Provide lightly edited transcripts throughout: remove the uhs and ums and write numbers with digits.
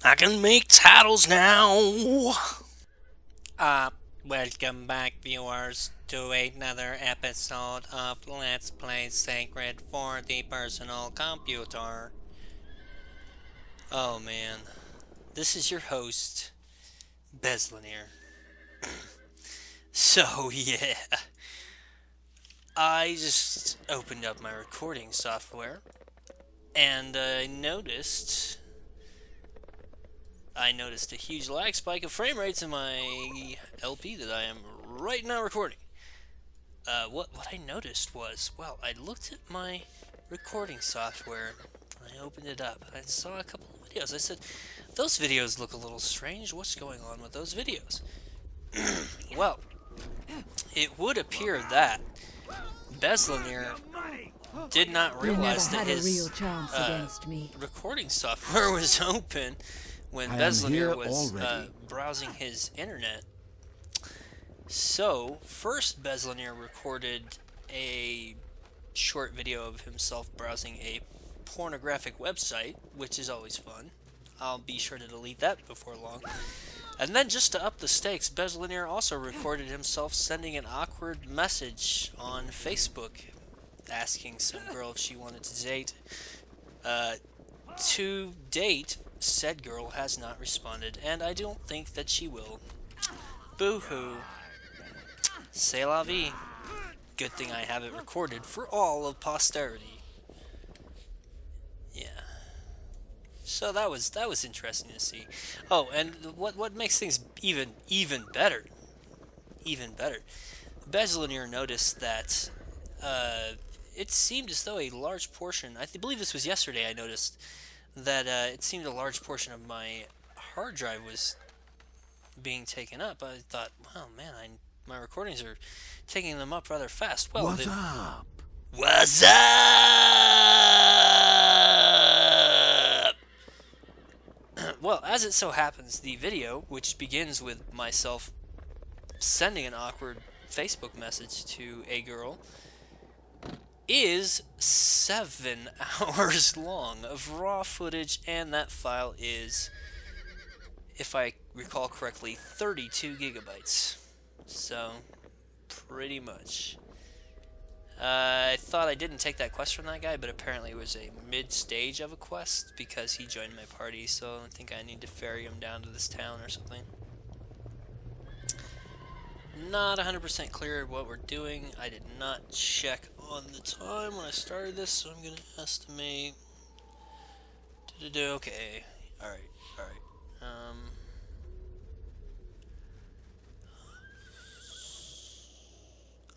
I can make titles now. Uh, Welcome back, viewers, to another episode of Let's Play Sacred for the Personal Computer. Oh man, this is your host, Bezlonir. So, yeah, I just opened up my recording software and I noticed a huge lag spike of frame rates in my LP that I am right now recording. What I noticed was, well, I looked at my recording software, I opened it up, and I saw a couple of videos. I said, those videos look a little strange. What's going on with those videos? Well, it would appear that Bezlonir did not You never realize that had a real his chance against me. recording software was open when I am here Bezlonir was already. browsing his internet. So, first Bezlonir recorded a short video of himself browsing a pornographic website, which is always fun. I'll be sure to delete that before long. And then, just to up the stakes, Bezlonir also recorded himself sending an awkward message on Facebook asking some girl if she wanted to date. To date, said girl has not responded, and I don't think that she will. Boo-hoo. C'est la vie. Good thing I have it recorded for all of posterity. Yeah. So that was interesting to see. Oh, and what makes things even better? Even better. Bezlonir noticed that it seemed as though a large portion, believe this was yesterday, I noticed that it seemed a large portion of my hard drive was being taken up. I thought, wow, man, my recordings are taking them up rather fast. Well, What's up? What's up? Well, as it so happens, the video, which begins with myself sending an awkward Facebook message to a girl, is 7 hours long of raw footage, and that file is, if I recall correctly, 32 gigabytes. So, pretty much. I thought I didn't take that quest from that guy, but apparently it was a mid-stage of a quest because he joined my party, so I think I need to ferry him down to this town or something. Not 100% clear what we're doing. I did not check on the time when I started this, so I'm going to estimate. Okay. Alright.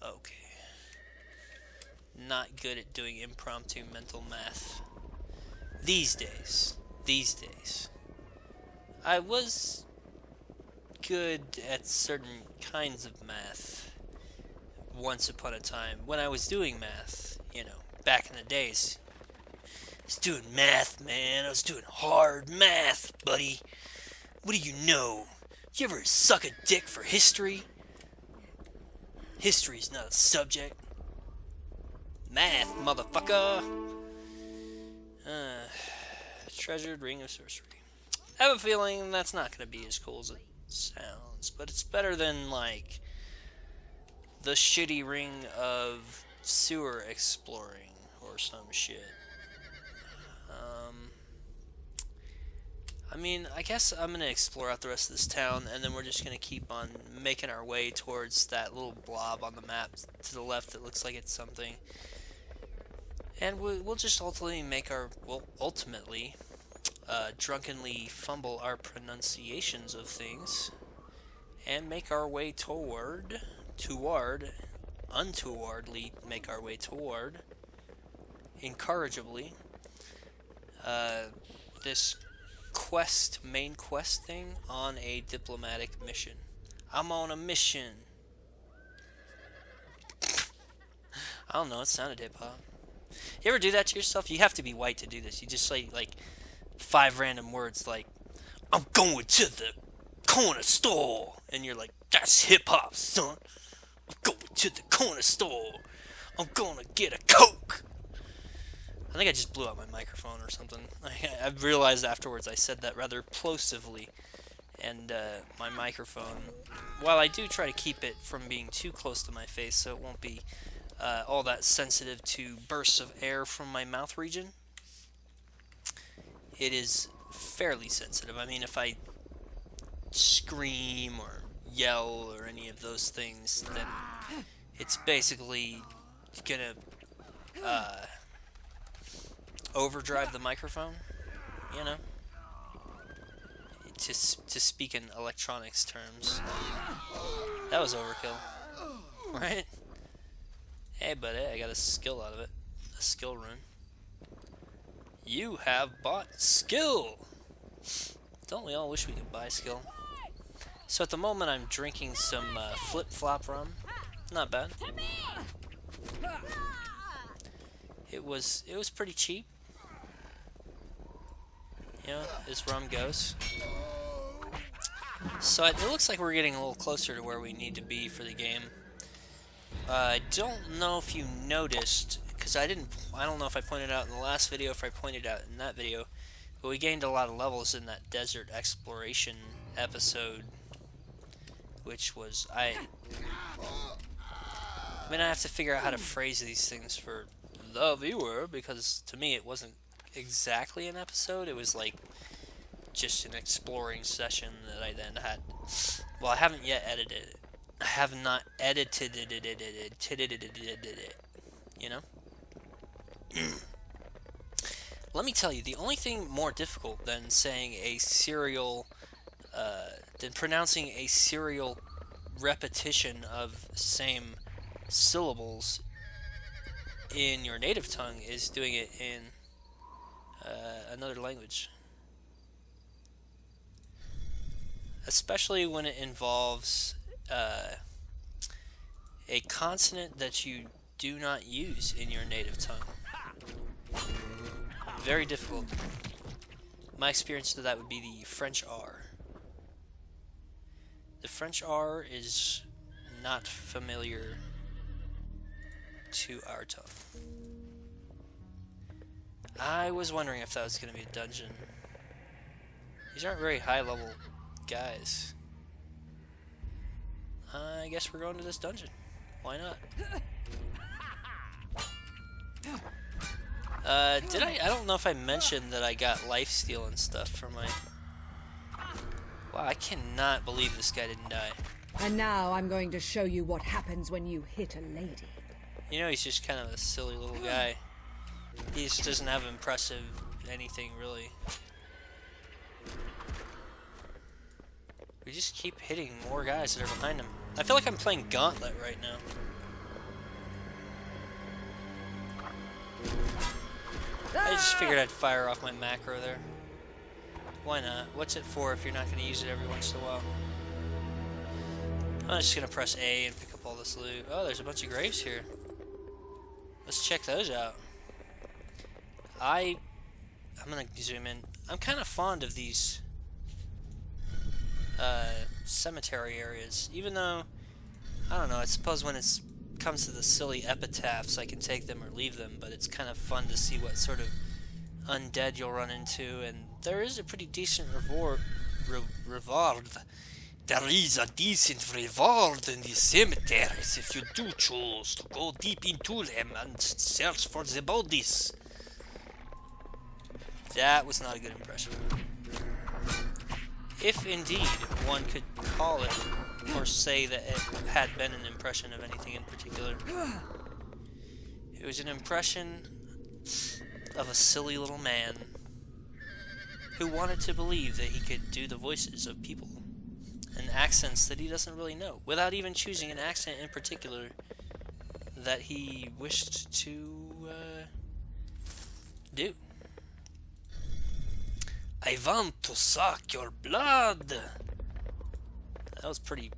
Okay. Not good at doing impromptu mental math. These days. I was good at certain kinds of math once upon a time when I was doing math, back in the days. I was doing math, man. I was doing hard math, buddy. What do you know? You ever suck a dick for history? History's not a subject. Math, motherfucker. Treasured Ring of Sorcery. I have a feeling that's not going to be as cool as it sounds, but it's better than, like, the shitty ring of sewer exploring or some shit. I guess I'm going to explore out the rest of this town, and then we're just going to keep on making our way towards that little blob on the map to the left that looks like it's something. And we'll just ultimately drunkenly fumble our pronunciations of things and make our way untowardly make our way toward, incorrigibly, this main quest thing on a diplomatic mission. I'm on a mission. I don't know, it sounded hip-hop. You ever do that to yourself? You have to be white to do this. You just say, like, 5 random words like, I'm going to the corner store. And you're like, that's hip-hop, son. I'm going to the corner store. I'm gonna get a Coke. I think I just blew out my microphone or something. I realized afterwards I said that rather plosively. And my microphone, while I do try to keep it from being too close to my face so it won't be all that sensitive to bursts of air from my mouth region, it is fairly sensitive. I mean, if I scream or yell or any of those things, then it's basically gonna overdrive the microphone, you know, to speak in electronics terms. That was overkill, right? Hey buddy, I got a skill out of it, a skill rune. You have bought skill! Don't we all wish we could buy skill? So at the moment I'm drinking some flip-flop rum. Not bad. It was pretty cheap. You know, as rum goes. So it looks like we're getting a little closer to where we need to be for the game. I don't know if you noticed, because I don't know if I pointed out in the last video, if I pointed out in that video, but we gained a lot of levels in that desert exploration episode, which was, I mean, I have to figure out how to phrase these things for the viewer, because to me it wasn't exactly an episode, it was like just an exploring session that I then had. Well, I haven't yet edited it. I have not edited it, you know? Let me tell you, the only thing more difficult than saying a serial, than pronouncing a serial repetition of same syllables in your native tongue is doing it in another language. Especially when it involves a consonant that you do not use in your native tongue. Very difficult. My experience to that would be the French R. The French R is not familiar to our tongue. I was wondering if that was going to be a dungeon. These aren't very high level guys. I guess we're going to this dungeon. Why not? I don't know if I mentioned that I got lifesteal and stuff for my... Wow, I cannot believe this guy didn't die. And now I'm going to show you what happens when you hit a lady. You know, he's just kind of a silly little guy. He just doesn't have impressive anything, really. We just keep hitting more guys that are behind him. I feel like I'm playing Gauntlet right now. I just figured I'd fire off my macro there. Why not? What's it for if you're not going to use it every once in a while? I'm just going to press A and pick up all this loot. Oh, there's a bunch of graves here. Let's check those out. I'm going to zoom in. I'm kind of fond of these cemetery areas, even though, I don't know, I suppose when it comes to the silly epitaphs I can take them or leave them, but it's kind of fun to see what sort of undead you'll run into, and there is a pretty decent reward. There is a decent reward in the cemeteries if you do choose to go deep into them and search for the bodies. That was not a good impression. If indeed one could call it or say that it had been an impression of anything in particular. It was an impression of a silly little man who wanted to believe that he could do the voices of people and accents that he doesn't really know, without even choosing an accent in particular that he wished to do. I want to suck your blood. That was pretty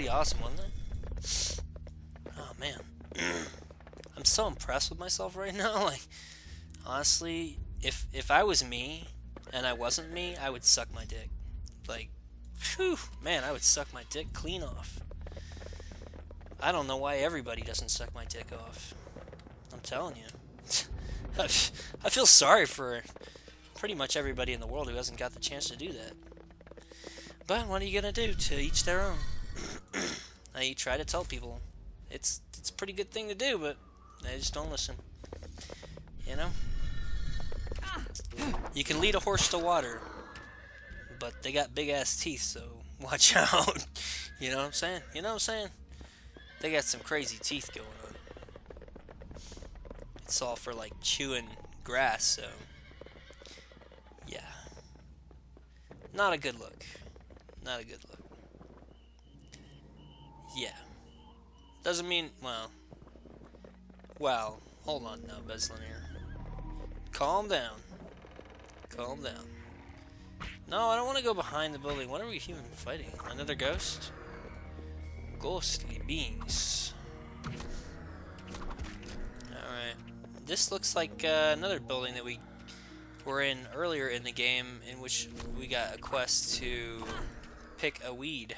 awesome, wasn't it? Oh man. I'm so impressed with myself right now. Like, honestly, if I was me and I wasn't me, I would suck my dick. Like, phew, man, I would suck my dick clean off. I don't know why everybody doesn't suck my dick off. I'm telling you. I feel sorry for pretty much everybody in the world who hasn't got the chance to do that. But what are you gonna do? To each their own. I try to tell people it's a pretty good thing to do, but they just don't listen. You know? You can lead a horse to water, but they got big ass teeth, so watch out. You know what I'm saying? You know what I'm saying? They got some crazy teeth going on. It's all for like chewing grass, so yeah. Not a good look. Not a good look. Yeah. Doesn't mean, well, hold on now, Bezlonir. Calm down. Calm down. No, I don't want to go behind the building. What are we even fighting? Another ghost? Ghostly beings. Alright. This looks like another building that we were in earlier in the game, in which we got a quest to pick a weed.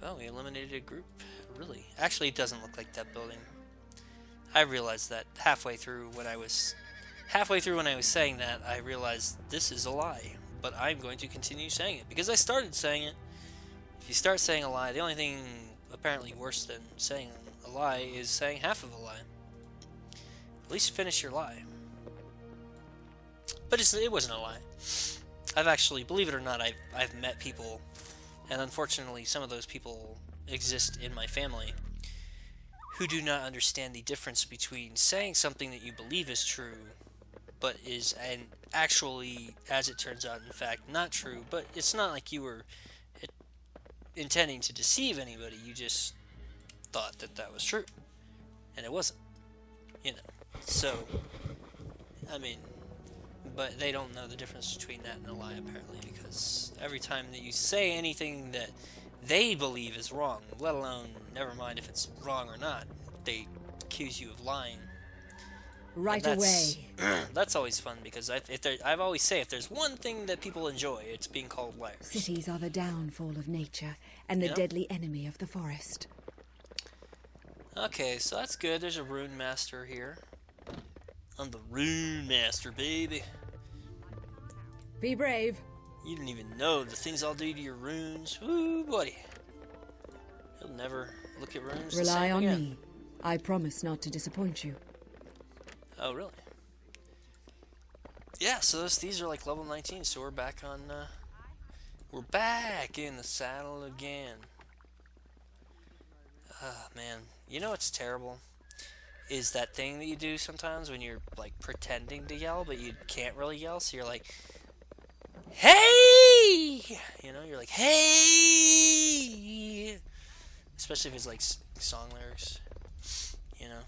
Oh, we eliminated a group. Really? Actually, it doesn't look like that building. I realized that halfway through when I was saying that. I realized this is a lie, but I'm going to continue saying it because I started saying it. If you start saying a lie, the only thing apparently worse than saying a lie is saying half of a lie. At least finish your lie. But it wasn't a lie. I've actually, believe it or not, I've met people, and unfortunately some of those people exist in my family, who do not understand the difference between saying something that you believe is true, but is and actually, as it turns out, in fact, not true. But it's not like you were intending to deceive anybody. You just thought that that was true, and it wasn't. You know. So, I mean, but they don't know the difference between that and a lie, apparently, because every time that you say anything that they believe is wrong, let alone, never mind if it's wrong or not, they accuse you of lying. Right away. That's always fun, because I've always say, if there's one thing that people enjoy, it's being called liars. Cities are the downfall of nature, and the deadly enemy of the forest. Okay, so that's good. There's a rune master here. I'm the rune master, baby. Be brave. You didn't even know the things I'll do to your runes. Woo, buddy. You'll never look at runes the Rely same on again. me. I promise not to disappoint you. Oh, really? Yeah, so these are like level 19, so we're back on, we're back in the saddle again. Man. You know what's terrible? Is that thing that you do sometimes when you're, like, pretending to yell, but you can't really yell, so you're like, hey! You know, you're like, hey! Especially if it's, like, song lyrics, you know?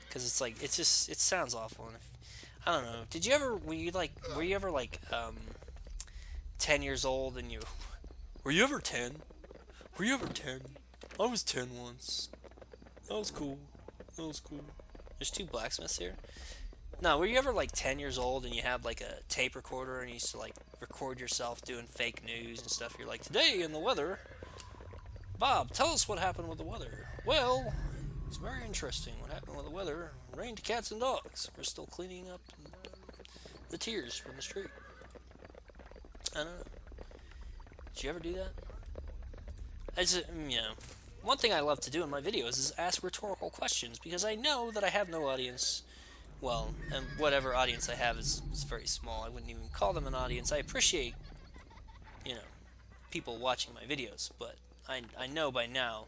Because it's like, it sounds awful. And I don't know. Were you ever 10 years old and were you ever 10? Were you ever 10? I was 10 once. That was cool. That was cool. There's two blacksmiths here. No, were you ever like 10 years old and you have like a tape recorder and you used to like record yourself doing fake news and stuff? You're like, today in the weather, Bob, tell us what happened with the weather. Well, it's very interesting what happened with the weather. Rained cats and dogs. We're still cleaning up the tears from the street. I don't know. Did you ever do that? One thing I love to do in my videos is ask rhetorical questions, because I know that I have no audience. Well, and whatever audience I have is very small. I wouldn't even call them an audience. I appreciate, people watching my videos, but I know by now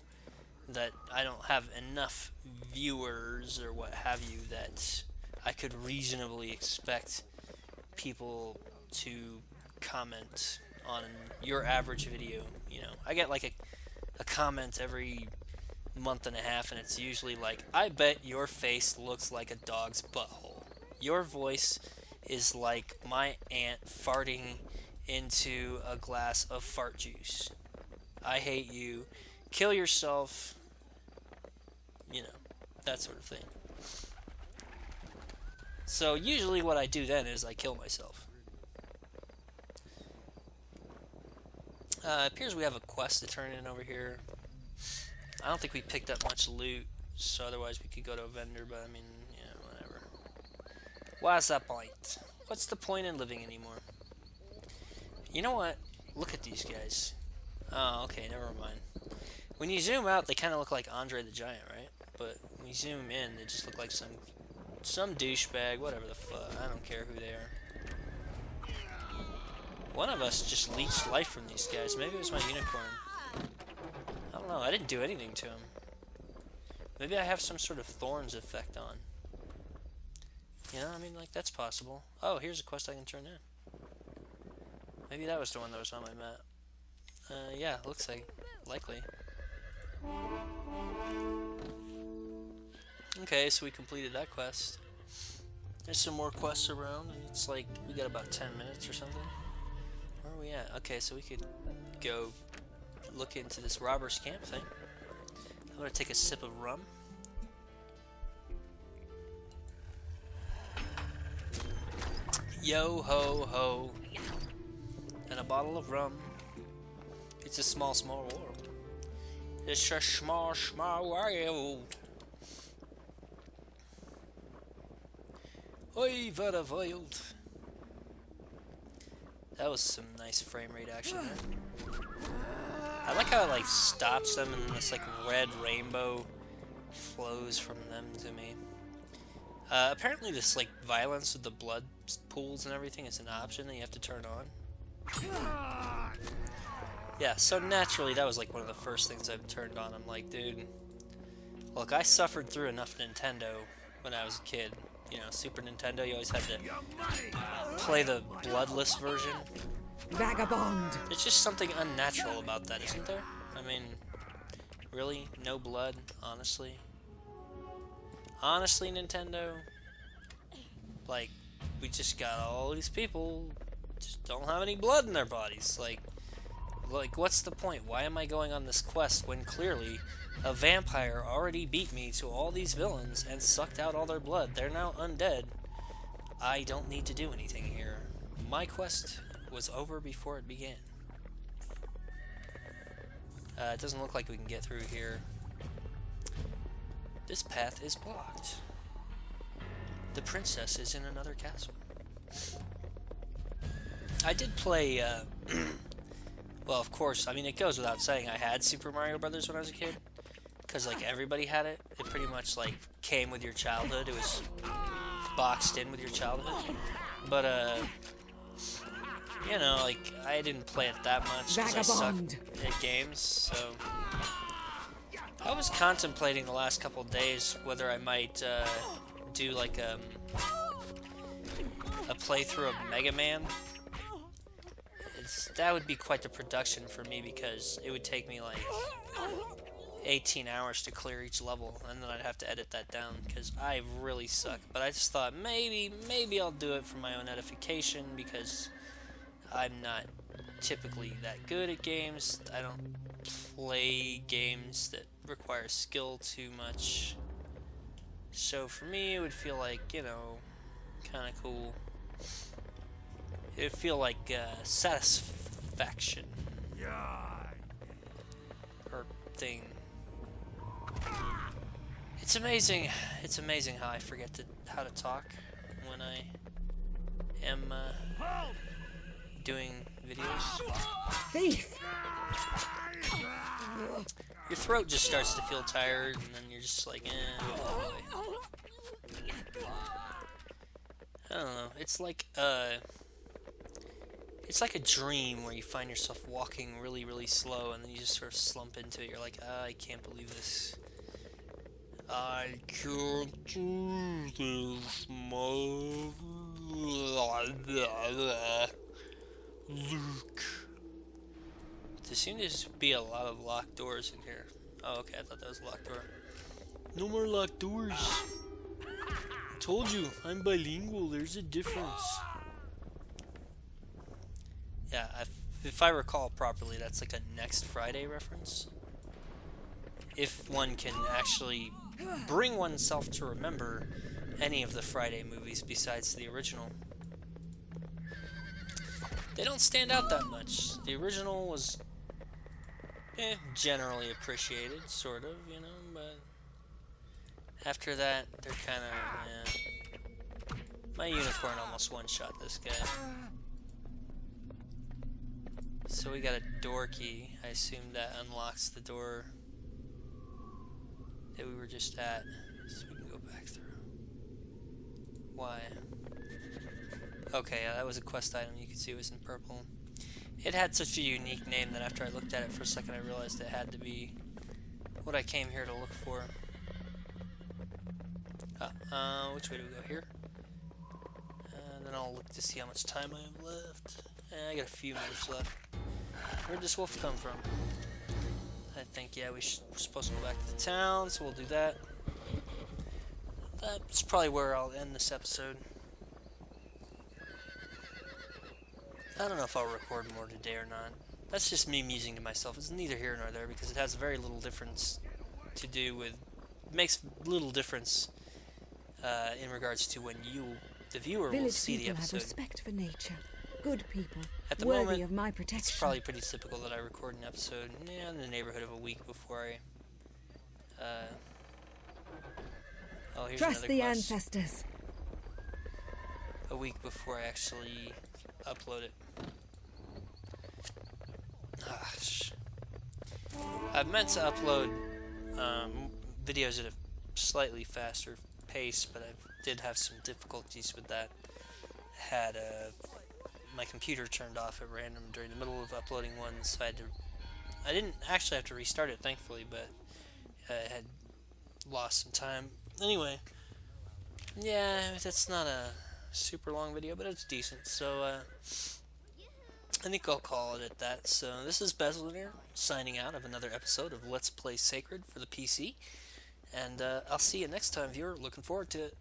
that I don't have enough viewers or what have you that I could reasonably expect people to comment on your average video. I get like a comment every month and a half, and it's usually like, I bet your face looks like a dog's butthole. Your voice is like my aunt farting into a glass of fart juice. I hate you. Kill yourself. That sort of thing. So usually what I do then is I kill myself. It appears we have a quest to turn in over here. I don't think we picked up much loot, so otherwise we could go to a vendor, but I mean, yeah, whatever. What's the point? What's the point in living anymore? You know what? Look at these guys. Oh, okay, never mind. When you zoom out, they kind of look like Andre the Giant, right? But when you zoom in, they just look like some douchebag, whatever the fuck. I don't care who they are. One of us just leached life from these guys. Maybe it was my unicorn. I don't know. I didn't do anything to him. Maybe I have some sort of thorns effect on. You know, I mean, like, that's possible. Oh, here's a quest I can turn in. Maybe that was the one that was on my map. Yeah, looks like likely. Okay, so we completed that quest. There's some more quests around, and it's like we got about 10 minutes or something. Where are we at? Okay, so we could go look into this robber's camp thing. I'm gonna take a sip of rum. Yo ho ho. And a bottle of rum. It's a small, small world. It's a small, small world. Oi, what a wild. That was some nice frame rate action there. I like how it like stops them and this like red rainbow flows from them to me. Apparently this like violence with the blood pools and everything is an option that you have to turn on. Yeah, so naturally that was like one of the first things I've turned on. I'm like, dude, look, I suffered through enough Nintendo when I was a kid. You know, Super Nintendo, you always had to play the bloodless version. Vagabond! There's just something unnatural about that, isn't there? I mean, really? No blood? Honestly? Honestly, Nintendo? Like, we just got all these people just don't have any blood in their bodies. Like, what's the point? Why am I going on this quest when clearly a vampire already beat me to all these villains and sucked out all their blood? They're now undead. I don't need to do anything here. My quest was over before it began. It doesn't look like we can get through here. This path is blocked. The princess is in another castle. I did play, well, of course, I mean, it goes without saying I had Super Mario Brothers when I was a kid. Because, like, everybody had it. It pretty much, like, came with your childhood. It was boxed in with your childhood. But, you know, like, I didn't play it that much because I suck at games, so... I was contemplating the last couple of days whether I might, do, like, a playthrough of Mega Man. That would be quite the production for me because it would take me, like... 18 hours to clear each level, and then I'd have to edit that down because I really suck. But I just thought maybe I'll do it for my own edification because I'm not typically that good at games. I don't play games that require skill too much. So for me, it would feel like, you know, kind of cool. It would feel like satisfaction. Or thing. It's amazing how I forget how to talk when I am doing videos. Thief! Your throat just starts to feel tired, and then you're just like, oh boy. I don't know. It's like a dream where you find yourself walking really, really slow, and then you just sort of slump into it. You're like, I can't believe this. I can't do this, Mom. Luke. There seem to be a lot of locked doors in here. Oh, okay, I thought that was a locked door. No more locked doors. I told you, I'm bilingual. There's a difference. Yeah, if I recall properly, that's like a Next Friday reference. If one can actually bring oneself to remember any of the Friday movies besides the original. They don't stand out that much. The original was generally appreciated, sort of, you know, but After that, they're kind of, yeah. My unicorn almost one-shot this guy. So we got a door key. I assume that unlocks the door that we were just at. So we can go back through. Why? Okay, yeah, that was a quest item. You can see it was in purple. It had such a unique name that after I looked at it for a second, I realized it had to be what I came here to look for. Which way do we go? Here? Then I'll look to see how much time I have left. I got a few minutes left. Where'd this wolf come from? I think, yeah, we're supposed to go back to the town, so we'll do that. That's probably where I'll end this episode. I don't know if I'll record more today or not. That's just me musing to myself. It's neither here nor there because it has very little difference to do with... It makes little difference in regards to when you, the viewer, will see the episode. Have respect for nature. Good people, at the worthy moment, of my protection. It's probably pretty typical that I record an episode in the neighborhood of a week before I... oh, here's Trust another the quest. ancestors. A week before I actually upload it. Gosh. I've meant to upload videos at a slightly faster pace, but I did have some difficulties with that. Had my computer turned off at random during the middle of uploading one, so I didn't actually have to restart it, thankfully, but I had lost some time. Anyway, yeah, that's not a super long video, but it's decent, so I think I'll call it at that. So this is Bezlonir signing out of another episode of Let's Play Sacred for the PC, and I'll see you next time, viewer. Looking forward to it.